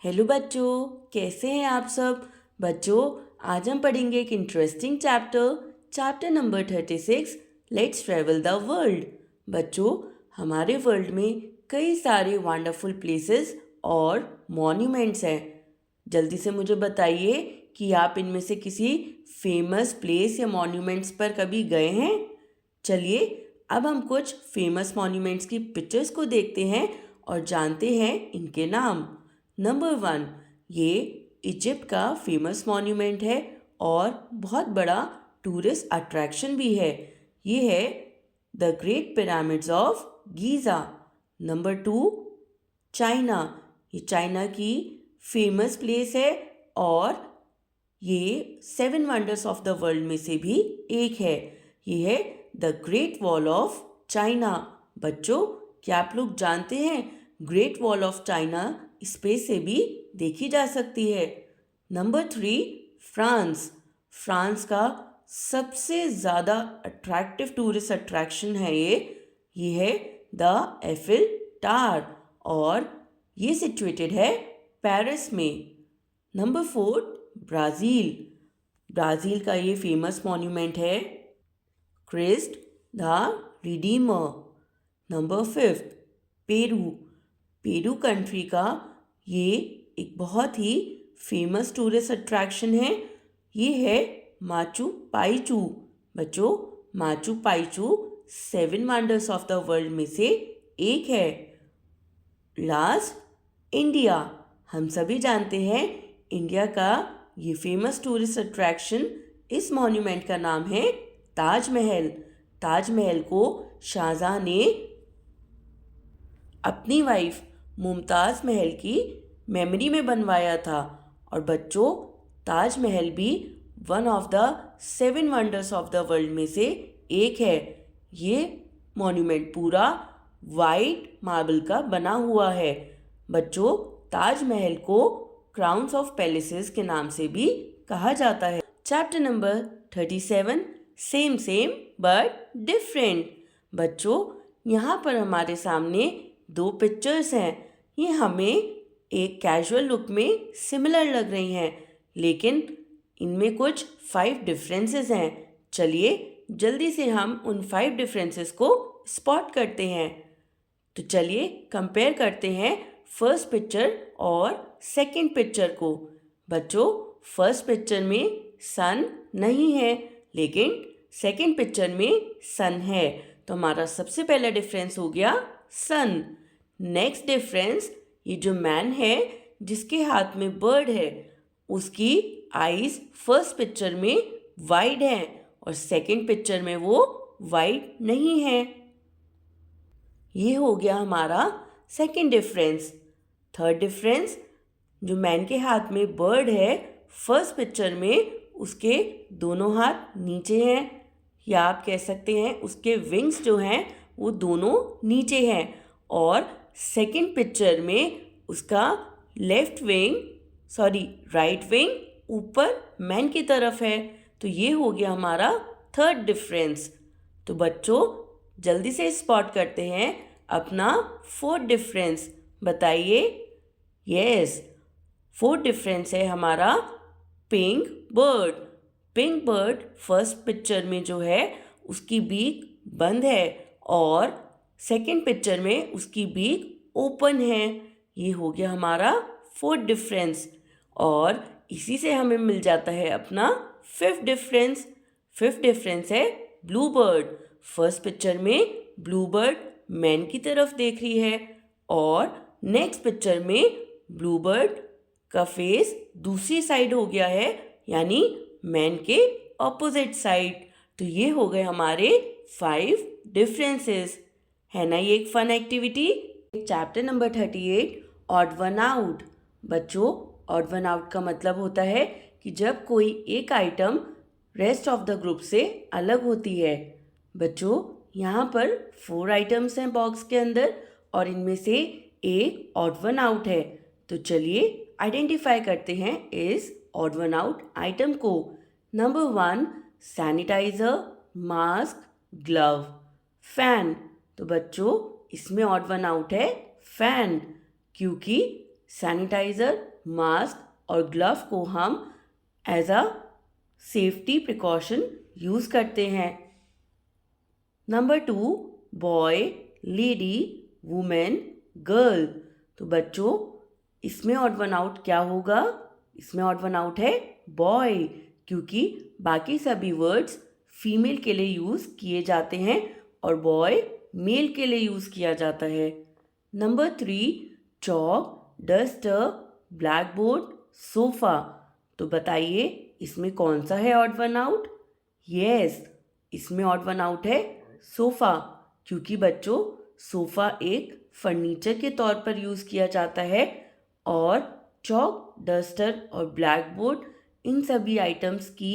Hello बच्चों, कैसे हैं आप सब। बच्चों, आज हम पढ़ेंगे एक interesting chapter number 36। Let's travel the world. बच्चों, हमारे वर्ल्ड में कई सारे वंडरफुल प्लेसेस और मॉन्यूमेंट्स हैं। जल्दी से मुझे बताइए कि आप इनमें से किसी फेमस प्लेस या मॉन्यूमेंट्स पर कभी गए हैं। चलिए, अब हम कुछ फेमस मॉन्यूमेंट्स की पिक्चर्स को देखते हैं और जानते हैं इनके नाम। नंबर 1, ये इजिप्ट का फेमस मॉन्यूमेंट है और बहुत बड़ा टूरिस्ट अट्रैक्शन भी है। ये है the great pyramids of Giza. Number 2, China. ये चाइना की फेमस प्लेस है और ये 7 वंडर्स ऑफ द वर्ल्ड में से भी एक है। ये है the great wall of China. बच्चों, क्या आप लोग जानते हैं great wall of China space से भी देखी जा सकती है। Number 3, France. फ्रांस का सबसे ज़्यादा अट्रैक्टिव टूरिस्ट अट्रैक्शन है ये है द एफिल टावर और ये सिचुएटेड है पेरिस में। Number 4, Brazil. ब्राज़ील का ये फेमस मॉन्यूमेंट है Christ the Redeemer. Number 5, Peru. Peru country का ये एक बहुत ही फेमस टूरिस्ट अट्रैक्शन है। ये है माचू पाइचू। बच्चों, Machu Picchu 7 wonders of the world में से एक है। Last, India. हम सभी जानते हैं इंडिया का ये फेमस टूरिस्ट अट्रैक्शन, इस मॉन्यूमेंट का नाम है ताजमहल। ताजमहल को शाहजहां ने अपनी वाइफ मुमताज़ महल की मेमोरी में बनवाया था। और बच्चों, ताजमहल भी one of the 7 wonders of the world में से एक है। ये मॉन्यूमेंट पूरा वाइट मार्बल का बना हुआ है। बच्चों, ताजमहल को क्राउन्स ऑफ पैलेसेस के नाम से भी कहा जाता है। Chapter number 37, same same but different. बच्चों, यहाँ पर हमारे सामने 2 पिक्चर्स हैं। ये हमें एक कैजुअल लुक में सिमिलर लग रही हैं, लेकिन इनमें कुछ 5 डिफरेंसेस हैं। चलिए जल्दी से हम उन 5 डिफरेंसेस को स्पॉट करते हैं। तो चलिए कंपेयर करते हैं फर्स्ट पिक्चर और सेकंड पिक्चर को। बच्चों, फर्स्ट पिक्चर में सन नहीं है, लेकिन सेकंड पिक्चर में सन है। तो हमारा सबसे पहला डिफरेंस हो गया सन। नेक्स्ट डिफरेंस, ये जो मैन है जिसके हाथ में बर्ड है, उसकी आईज फर्स्ट पिक्चर में वाइड हैं और सेकंड पिक्चर में वो वाइड नहीं है। ये हो गया हमारा सेकंड डिफरेंस। थर्ड डिफरेंस, जो मैन के हाथ में बर्ड है, फर्स्ट पिक्चर में उसके दोनों हाथ नीचे हैं, या आप कह सकते हैं उसके विंग्स जो हैं वो दोनों नीचे हैं। और सेकंड पिक्चर में उसका राइट विंग ऊपर मैन की तरफ है। तो ये हो गया हमारा थर्ड डिफरेंस। तो बच्चों, जल्दी से स्पॉट करते हैं अपना फोर्थ डिफरेंस। बताइए। यस, फोर्थ डिफरेंस है हमारा pink bird. Pink bird first picture में जो है उसकी बीक बंद है और सेकंड पिक्चर में उसकी बीक ओपन है। ये हो गया हमारा फोर्थ डिफरेंस और इसी से हमें मिल जाता है अपना फिफ्थ डिफरेंस। फिफ्थ डिफरेंस है ब्लू बर्ड। फर्स्ट पिक्चर में ब्लू बर्ड मैन की तरफ देख रही है और नेक्स्ट पिक्चर में ब्लू बर्ड का फेस दूसरी साइड हो गया है, यानी मैन के ऑपोजिट साइड। तो ये हो गए हमारे 5 डिफरेंसेस। है ना ये एक fun activity. Chapter number 38, odd one out. बच्चों, ऑड वन आउट का मतलब होता है कि जब कोई एक item rest of the group से अलग होती है। बच्चों, यहाँ पर 4 आइटम्स हैं बॉक्स के अंदर और इनमें से एक ऑड वन आउट है। तो चलिए आइडेंटिफाई करते हैं इस ऑड वन आउट आइटम को। Number 1, sanitizer, mask, glove, fan. तो बच्चों, इसमें ऑड वन आउट है फैन, क्योंकि सैनिटाइज़र, मास्क और ग्लव को हम as a safety precaution use करते हैं। Number 2, boy, lady, women, girl. तो बच्चों इसमें ऑड वन आउट क्या होगा? इसमें ऑड वन आउट है बॉय, क्योंकि बाकी सभी वर्ड्स फीमेल के लिए यूज़ किए जाते हैं और बॉय मेल के लिए यूज़ किया जाता है। Number 3, chalk, duster, black board, sofa. तो बताइए इसमें कौन सा है ऑड वन आउट? यस, इसमें ऑड वन आउट है सोफ़ा, क्योंकि बच्चों सोफ़ा एक फर्नीचर के तौर पर यूज़ किया जाता है और चॉक, डस्टर और ब्लैक बोर्ड इन सभी आइटम्स की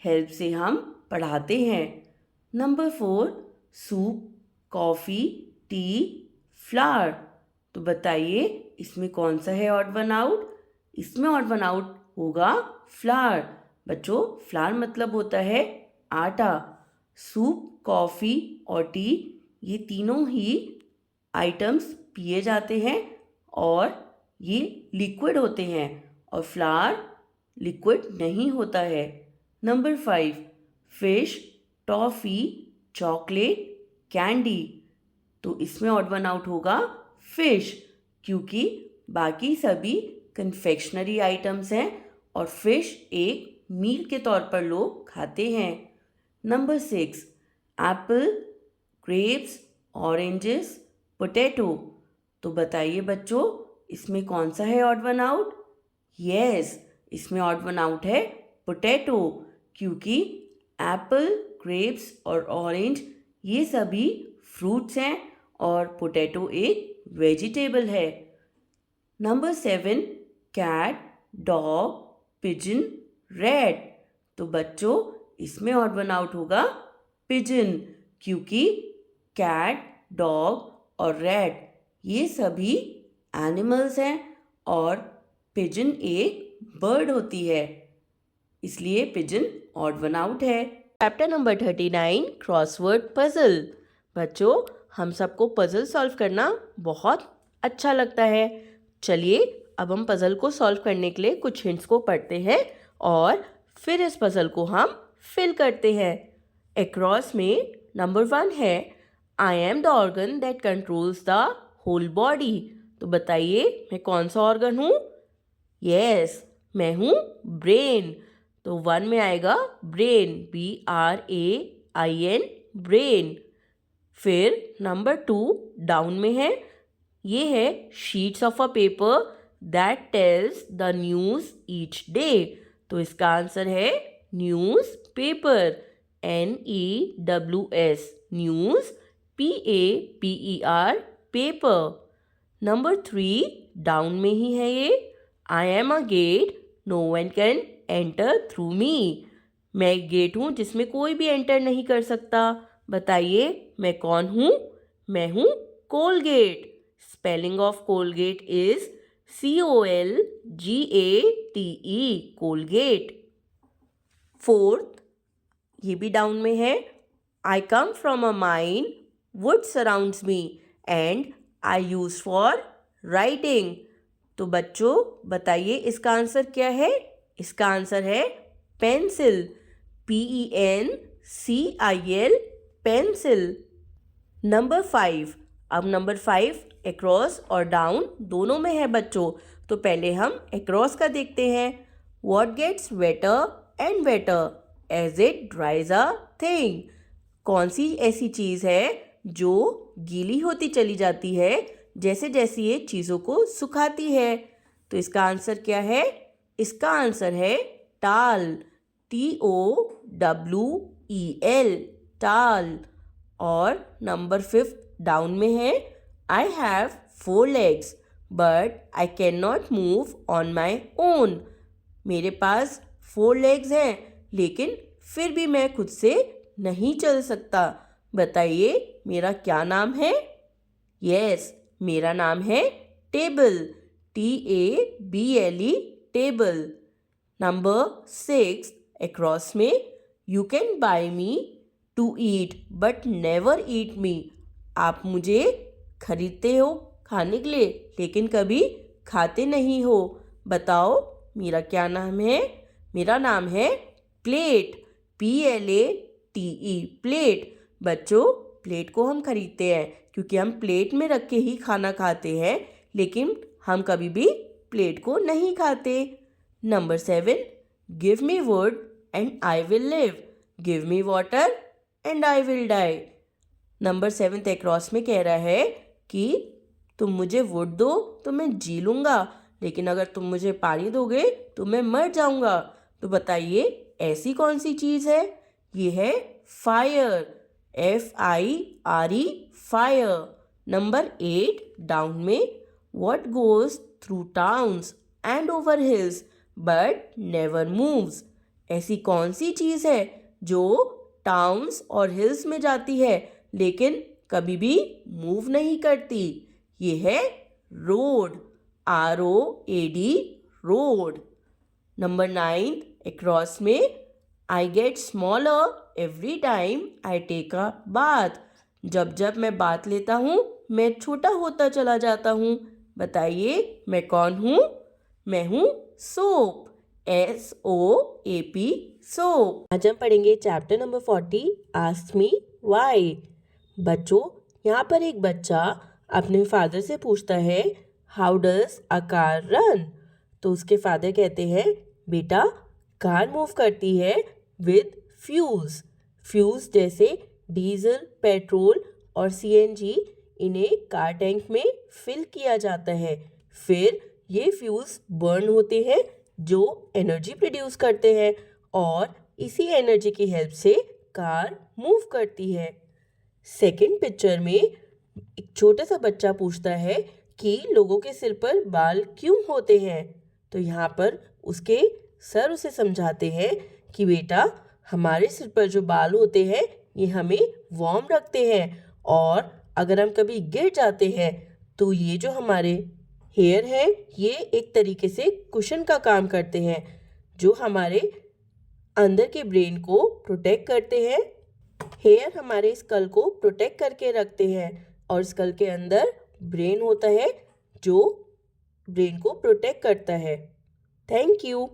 हेल्प से हम पढ़ाते हैं। Number 4, soup, coffee, T, flower. तो बताइए इसमें कौन सा है ऑड वन आउट? इसमें ऑड वन आउट होगा फ्लावर। बच्चों फ्लावर मतलब होता है आटा। सूप, कॉफ़ी और टी ये तीनों ही आइटम्स पिए जाते हैं और ये लिक्विड होते हैं और फ्लावर लिक्विड नहीं होता है। Number 5, fish, toffee, chocolate, candy. तो इसमें ऑड वन आउट होगा फिश, क्योंकि बाकी सभी कन्फेक्शनरी आइटम्स हैं और फिश एक मील के तौर पर लोग खाते हैं। Number 6, apple, grapes, oranges, potato. तो बताइए बच्चों इसमें कौन सा है ऑड वन आउट? यस, इसमें ऑड वन आउट है पोटैटो, क्योंकि एप्पल, ग्रेप्स और ऑरेंज ये सभी फ्रूट्स हैं और पोटैटो एक वेजिटेबल है। Number 7, cat, dog, pigeon, rat. तो बच्चों इसमें ऑड वन आउट होगा पिजन, क्योंकि कैट, डॉग और रैट ये सभी एनिमल्स हैं और पिजन एक बर्ड होती है, इसलिए पिजन ऑड वन आउट है। Chapter number 39, crossword puzzle. बच्चों हम सबको पजल सॉल्व करना बहुत अच्छा लगता है। चलिए अब हम पजल को सॉल्व करने के लिए कुछ हिंट्स को पढ़ते हैं और फिर इस पजल को हम फिल करते हैं। अक्रॉस में नंबर 1 है, I am the organ that controls the whole body. तो बताइए मैं कौन सा ऑर्गन हूँ? यस, मैं हूँ ब्रेन। तो 1 में आएगा ब्रेन, BRAIN, ब्रेन। फिर नंबर 2 डाउन में है, ये है sheets of a paper that tells the news each day. तो इसका आंसर है news paper, NEWS, news, PAPER, paper. Number 3 down में ही है ये, I am a gate no one can enter through me. मैं एक गेट हूँ जिसमें कोई भी एंटर नहीं कर सकता। बताइए मैं कौन हूँ? मैं हूँ Colgate. Spelling of Colgate is COLGATE, Colgate. 4th ये भी डाउन में है, I come from a mine, wood surrounds me and I use for writing. तो बच्चों बताइए इसका आंसर क्या है? इसका आंसर है पेंसिल, PENCIL, पेंसिल। नंबर 5, अब नंबर 5 अक्रॉस और डाउन दोनों में है बच्चों। तो पहले हम अक्रॉस का देखते हैं। What gets wetter and wetter as it dries a thing. कौन सी ऐसी चीज़ है जो गीली होती चली जाती है जैसे जैसे ये चीज़ों को सुखाती है? तो इसका आंसर क्या है? इसका आंसर है टाल, TOWEL, टाल। और नंबर 5 डाउन में है, I have 4 legs but I can not move on my own. मेरे पास 4 legs हैं लेकिन फिर भी मैं खुद से नहीं चल सकता। बताइए मेरा क्या नाम है? यस, मेरा नाम है table, TABLE, table. Number 6 across में, you can buy me to eat but never eat me. आप मुझे खरीदते हो खाने के लिए लेकिन कभी खाते नहीं हो? बताओ, मेरा क्या नाम है? मेरा नाम है प्लेट। PLATE, plate. बच्चों, प्लेट को हम खरीदते हैं क्योंकि हम प्लेट में रख के ही खाना खाते हैं, लेकिन हम कभी भी प्लेट को नहीं खाते। Number 7, give me wood and I will live, give me water and I will die. Number 7 across में कह रहा है कि तुम मुझे वुड दो तो मैं जी लूँगा, लेकिन अगर तुम मुझे पानी दोगे तो मैं मर जाऊँगा। तो बताइए, ऐसी कौन सी चीज़ है? ये है fire. FIRE, fire. Number 8 down में, what goes through towns and over hills but never moves. ऐसी कौन सी चीज़ है जो टाउन्स और हिल्स में जाती है लेकिन कभी भी मूव नहीं करती? ये है road. ROAD, road. Number 9 across में, I get smaller every time I take a bath. जब जब मैं बाथ लेता हूँ मैं छोटा होता चला जाता हूँ। बताइए, मैं कौन हूँ? मैं हूँ सोप। SOAP, soap. आज हम पढ़ेंगे chapter number 40, ask me why. बच्चों, यहाँ पर एक बच्चा अपने फादर से पूछता है, how does a car run? तो उसके फादर कहते हैं, बेटा, कार मूव करती है विद फ्यूल्स। फ्यूल्स जैसे डीजल, पेट्रोल और CNG, इन्हें कार टैंक में फिल किया जाता है। फिर ये फ्यूल्स बर्न होते हैं जो एनर्जी प्रोड्यूस करते हैं और इसी एनर्जी की हेल्प से कार मूव करती है। सेकंड पिक्चर में एक छोटा सा बच्चा पूछता है कि लोगों के सिर पर बाल क्यों होते हैं? तो यहाँ पर उसके सर उसे समझाते हैं कि बेटा, हमारे सिर पर जो बाल होते हैं ये हमें वार्म रखते हैं, और अगर हम कभी गिर जाते हैं तो ये जो हमारे हेयर है ये एक तरीके से कुशन का काम करते हैं जो हमारे अंदर के ब्रेन को प्रोटेक्ट करते हैं। हेयर हमारे स्कल को प्रोटेक्ट करके रखते हैं और स्कल के अंदर ब्रेन होता है जो ब्रेन को प्रोटेक्ट करता है। Thank you.